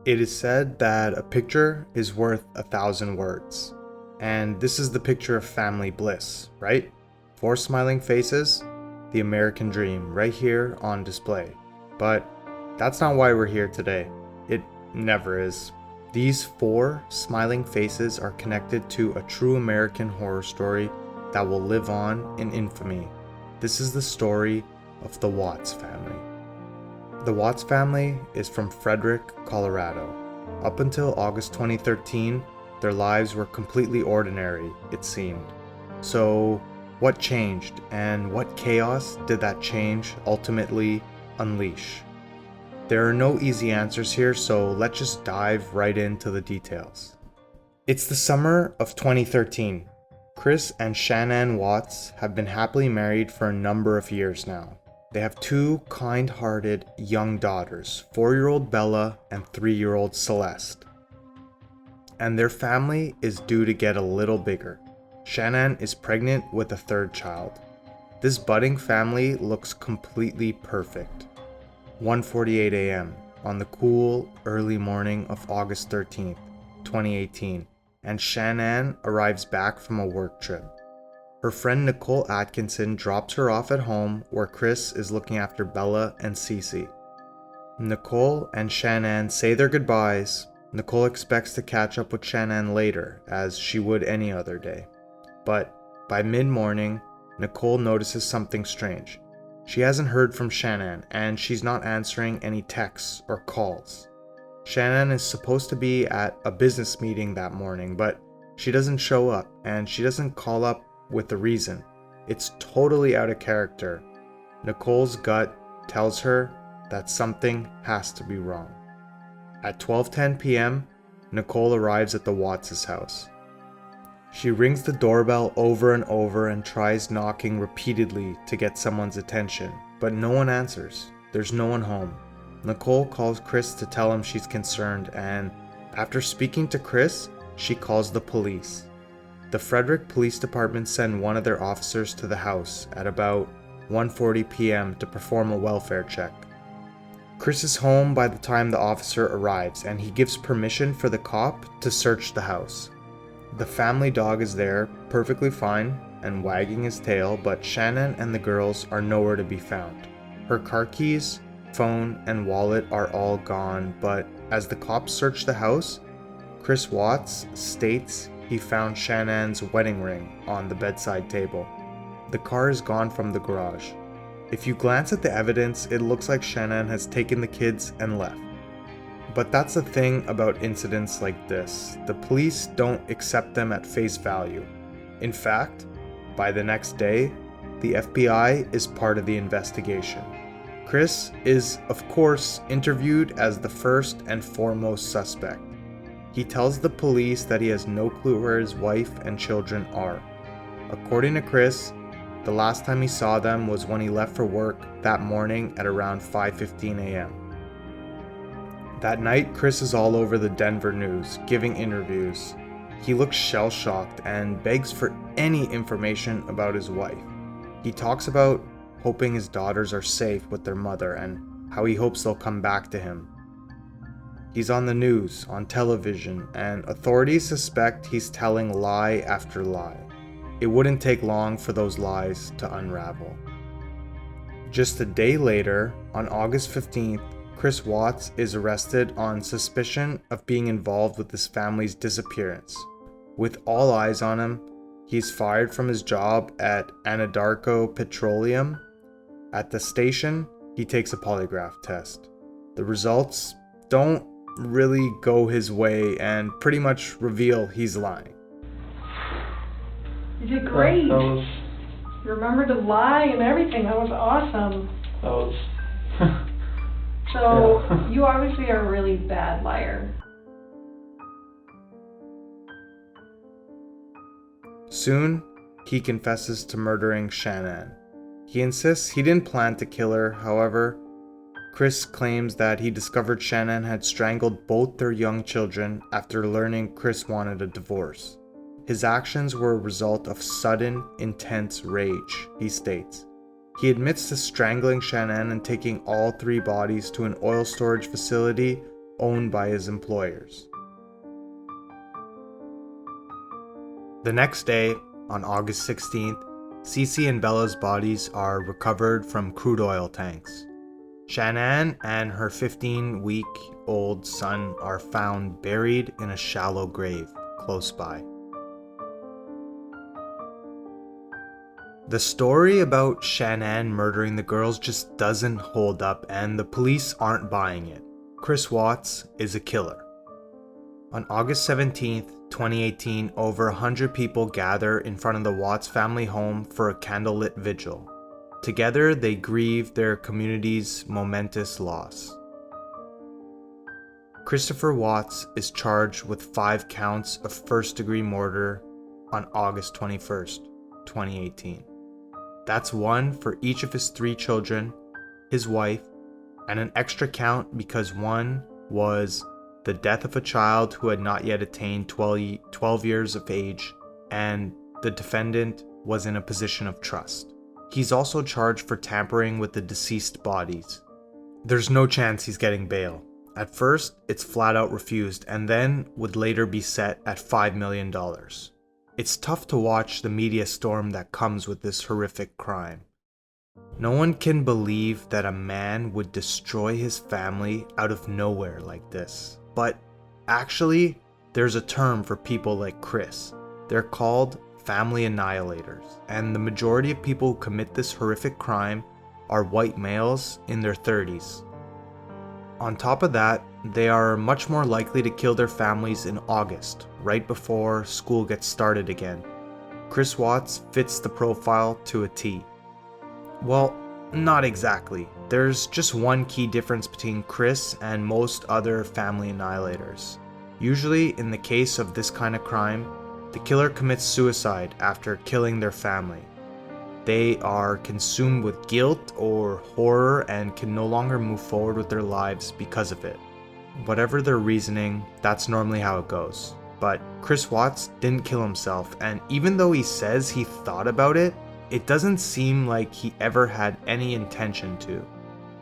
It is said that a picture is worth 1,000 words. And this is the picture of family bliss, right? 4 smiling faces, the American dream, right here on display. But that's not why we're here today. It never is. These 4 smiling faces are connected to a true American horror story that will live on in infamy. This is the story of the Watts family. The Watts family is from Frederick, Colorado. Up until August 2013, their lives were completely ordinary, it seemed. So, what changed, and what chaos did that change ultimately unleash? There are no easy answers here, so let's just dive right into the details. It's the summer of 2013. Chris and Shanann Watts have been happily married for a number of years now. They have 2 kind-hearted young daughters, 4-year-old Bella and 3-year-old Celeste. And their family is due to get a little bigger. Shanann is pregnant with a 3rd child. This budding family looks completely perfect. 1:48 a.m. on the cool, early morning of August 13th, 2018, and Shanann arrives back from a work trip. Her friend Nicole Atkinson drops her off at home where Chris is looking after Bella and Cece. Nicole and Shanann say their goodbyes. Nicole expects to catch up with Shanann later, as she would any other day. But by mid-morning, Nicole notices something strange. She hasn't heard from Shanann, and she's not answering any texts or calls. Shanann is supposed to be at a business meeting that morning, but she doesn't show up, and she doesn't call up with a reason. It's totally out of character. Nicole's gut tells her that something has to be wrong. At 12:10 p.m., Nicole arrives at the Watts' house. She rings the doorbell over and over and tries knocking repeatedly to get someone's attention, but no one answers. There's no one home. Nicole calls Chris to tell him she's concerned, and after speaking to Chris, she calls the police. The Frederick Police Department send one of their officers to the house at about 1:40 p.m. to perform a welfare check. Chris is home by the time the officer arrives, and he gives permission for the cop to search the house. The family dog is there, perfectly fine, and wagging his tail, but Shanann and the girls are nowhere to be found. Her car keys, phone, and wallet are all gone, but as the cops search the house, Chris Watts states he found Shanann's wedding ring on the bedside table. The car is gone from the garage. If you glance at the evidence, it looks like Shanann has taken the kids and left. But that's the thing about incidents like this. The police don't accept them at face value. In fact, by the next day, the FBI is part of the investigation. Chris is, of course, interviewed as the first and foremost suspect. He tells the police that he has no clue where his wife and children are. According to Chris, the last time he saw them was when he left for work that morning at around 5:15 a.m. That night, Chris is all over the Denver news, giving interviews. He looks shell-shocked and begs for any information about his wife. He talks about hoping his daughters are safe with their mother and how he hopes they'll come back to him. He's on the news, on television, and authorities suspect he's telling lie after lie. It wouldn't take long for those lies to unravel. Just a day later, on August 15th, Chris Watts is arrested on suspicion of being involved with his family's disappearance. With all eyes on him, he's fired from his job at Anadarko Petroleum. At the station, he takes a polygraph test. The results don't really go his way and pretty much reveal he's lying. You did great. That was, You remembered to lie and everything. That was awesome. that was, So, Yeah. you obviously are a really bad liar. Soon, he confesses to murdering Shanann. He insists he didn't plan to kill her. However, Chris claims that he discovered Shanann had strangled both their young children after learning Chris wanted a divorce. His actions were a result of sudden, intense rage, he states. He admits to strangling Shanann and taking all 3 bodies to an oil storage facility owned by his employers. The next day, on August 16th, Cece and Bella's bodies are recovered from crude oil tanks. Shanann and her 15-week-old son are found buried in a shallow grave close by. The story about Shanann murdering the girls just doesn't hold up, and the police aren't buying it. Chris Watts is a killer. On August 17th, 2018, over 100 people gather in front of the Watts family home for a candlelit vigil. Together, they grieve their community's momentous loss. Christopher Watts is charged with 5 counts of first-degree murder on August 21st, 2018. That's 1 for each of his 3 children, his wife, and an extra count because 1 was the death of a child who had not yet attained 12 years of age, and the defendant was in a position of trust. He's also charged for tampering with the deceased bodies. There's no chance he's getting bail. At first, it's flat out refused, and then would later be set at $5 million. It's tough to watch the media storm that comes with this horrific crime. No one can believe that a man would destroy his family out of nowhere like this. But actually, there's a term for people like Chris. They're called family annihilators, and the majority of people who commit this horrific crime are white males in their 30s. On top of that, they are much more likely to kill their families in August, right before school gets started again. Chris Watts fits the profile to a T. Well, not exactly. There's just one key difference between Chris and most other family annihilators. Usually, in the case of this kind of crime, the killer commits suicide after killing their family. They are consumed with guilt or horror and can no longer move forward with their lives because of it. Whatever their reasoning, that's normally how it goes. But Chris Watts didn't kill himself, and even though he says he thought about it, it doesn't seem like he ever had any intention to.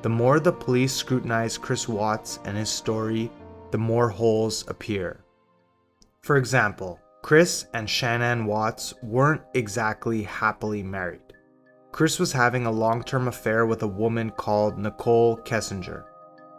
The more the police scrutinize Chris Watts and his story, the more holes appear. For example, Chris and Shanann Watts weren't exactly happily married. Chris was having a long-term affair with a woman called Nicole Kessinger.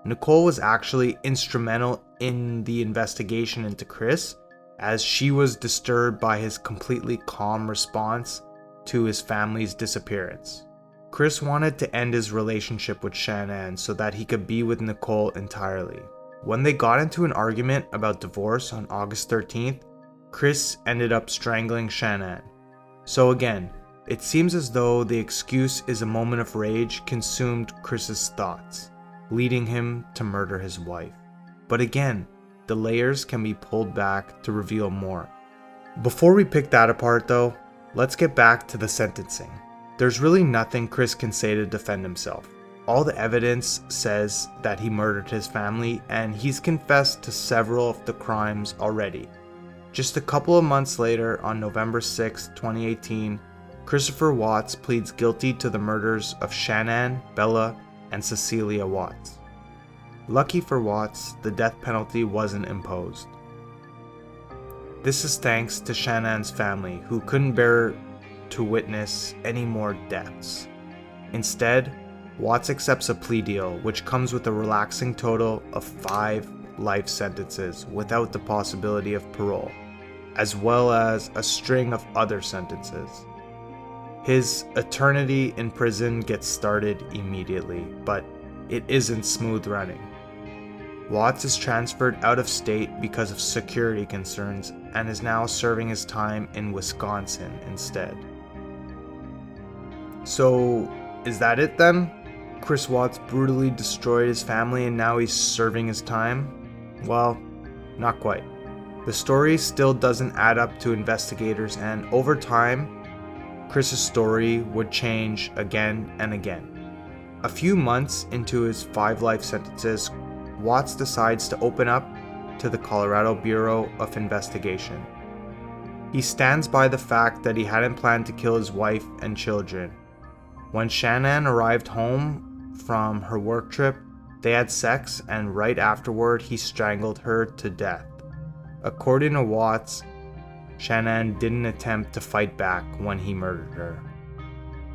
Nicole was actually instrumental in the investigation into Chris, as she was disturbed by his completely calm response to his family's disappearance. Chris wanted to end his relationship with Shanann so that he could be with Nicole entirely. When they got into an argument about divorce on August 13th, Chris ended up strangling Shanann. So again, it seems as though the excuse is a moment of rage consumed Chris's thoughts, leading him to murder his wife. But again, the layers can be pulled back to reveal more. Before we pick that apart though, let's get back to the sentencing. There's really nothing Chris can say to defend himself. All the evidence says that he murdered his family, and he's confessed to several of the crimes already. Just a couple of months later, on November 6, 2018, Christopher Watts pleads guilty to the murders of Shanann, Bella, and Cecilia Watts. Lucky for Watts, the death penalty wasn't imposed. This is thanks to Shanann's family, who couldn't bear to witness any more deaths. Instead, Watts accepts a plea deal, which comes with a relaxing total of 5 life sentences without the possibility of parole, as well as a string of other sentences. His eternity in prison gets started immediately, but it isn't smooth running. Watts is transferred out of state because of security concerns and is now serving his time in Wisconsin instead. So, is that it then? Chris Watts brutally destroyed his family and now he's serving his time? Well, not quite. The story still doesn't add up to investigators, and over time, Chris's story would change again and again. A few months into his 5 life sentences, Watts decides to open up to the Colorado Bureau of Investigation. He stands by the fact that he hadn't planned to kill his wife and children. When Shanann arrived home from her work trip, They had sex, and right afterward, he strangled her to death. According to Watts, Shanann didn't attempt to fight back when he murdered her.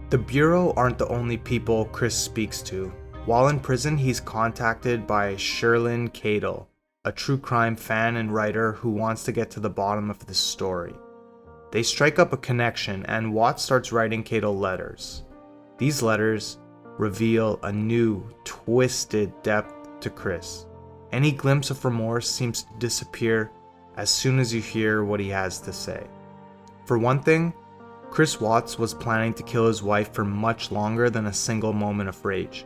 The Bureau aren't the only people Chris speaks to. While in prison, he's contacted by Sherlyn Cadle, a true crime fan and writer who wants to get to the bottom of this story. They strike up a connection, and Watts starts writing Cadle letters. These letters reveal a new, twisted depth to Chris. Any glimpse of remorse seems to disappear as soon as you hear what he has to say. For one thing, Chris Watts was planning to kill his wife for much longer than a single moment of rage.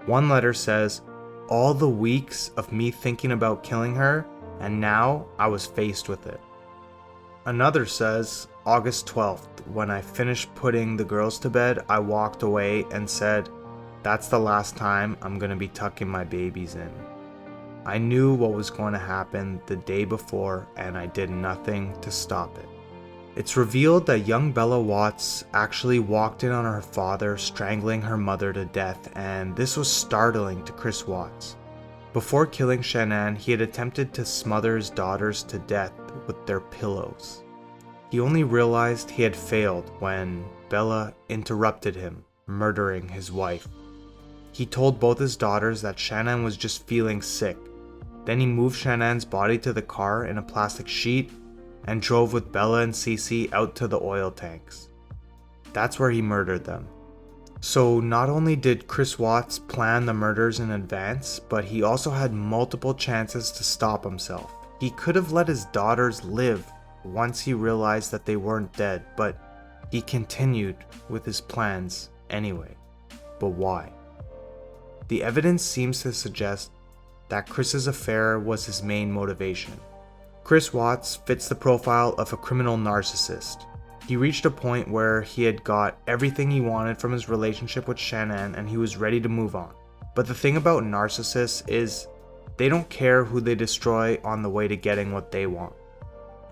One letter says, "All the weeks of me thinking about killing her, and now I was faced with it." Another says, "August 12th, when I finished putting the girls to bed, I walked away and said, that's the last time I'm gonna be tucking my babies in. I knew what was going to happen the day before, and I did nothing to stop it." It's revealed that young Bella Watts actually walked in on her father strangling her mother to death, and this was startling to Chris Watts. Before killing Shanann, he had attempted to smother his daughters to death with their pillows. He only realized he had failed when Bella interrupted him, murdering his wife. He told both his daughters that Shanann was just feeling sick. Then he moved Shanann's body to the car in a plastic sheet and drove with Bella and Cece out to the oil tanks. That's where he murdered them. So not only did Chris Watts plan the murders in advance, but he also had multiple chances to stop himself. He could have let his daughters live once he realized that they weren't dead, but he continued with his plans anyway. But why? The evidence seems to suggest that Chris's affair was his main motivation. Chris Watts fits the profile of a criminal narcissist. He reached a point where he had got everything he wanted from his relationship with Shanann and he was ready to move on. But the thing about narcissists is they don't care who they destroy on the way to getting what they want.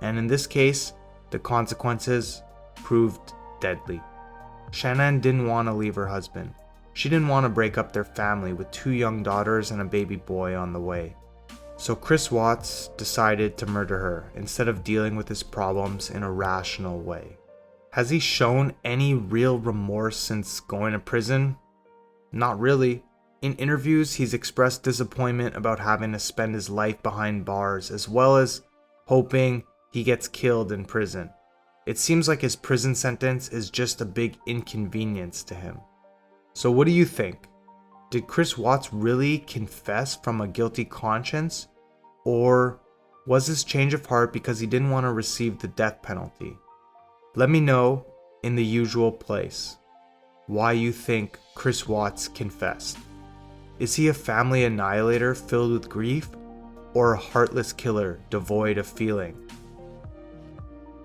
And in this case, the consequences proved deadly. Shanann didn't want to leave her husband. She didn't want to break up their family with 2 young daughters and a baby boy on the way. So Chris Watts decided to murder her instead of dealing with his problems in a rational way. Has he shown any real remorse since going to prison? Not really. In interviews, he's expressed disappointment about having to spend his life behind bars, as well as hoping he gets killed in prison. It seems like his prison sentence is just a big inconvenience to him. So what do you think? Did Chris Watts really confess from a guilty conscience? Or was this change of heart because he didn't want to receive the death penalty? Let me know in the usual place why you think Chris Watts confessed. Is he a family annihilator filled with grief, or a heartless killer devoid of feeling?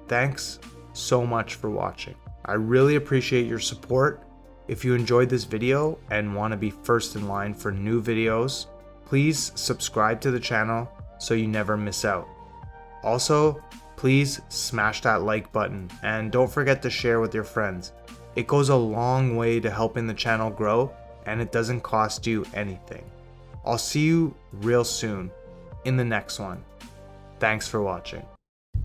Thanks so much for watching. I really appreciate your support. If you enjoyed this video and want to be first in line for new videos, please subscribe to the channel so you never miss out. Also, please smash that like button and don't forget to share with your friends. It goes a long way to helping the channel grow and it doesn't cost you anything. I'll see you real soon in the next one. Thanks for watching.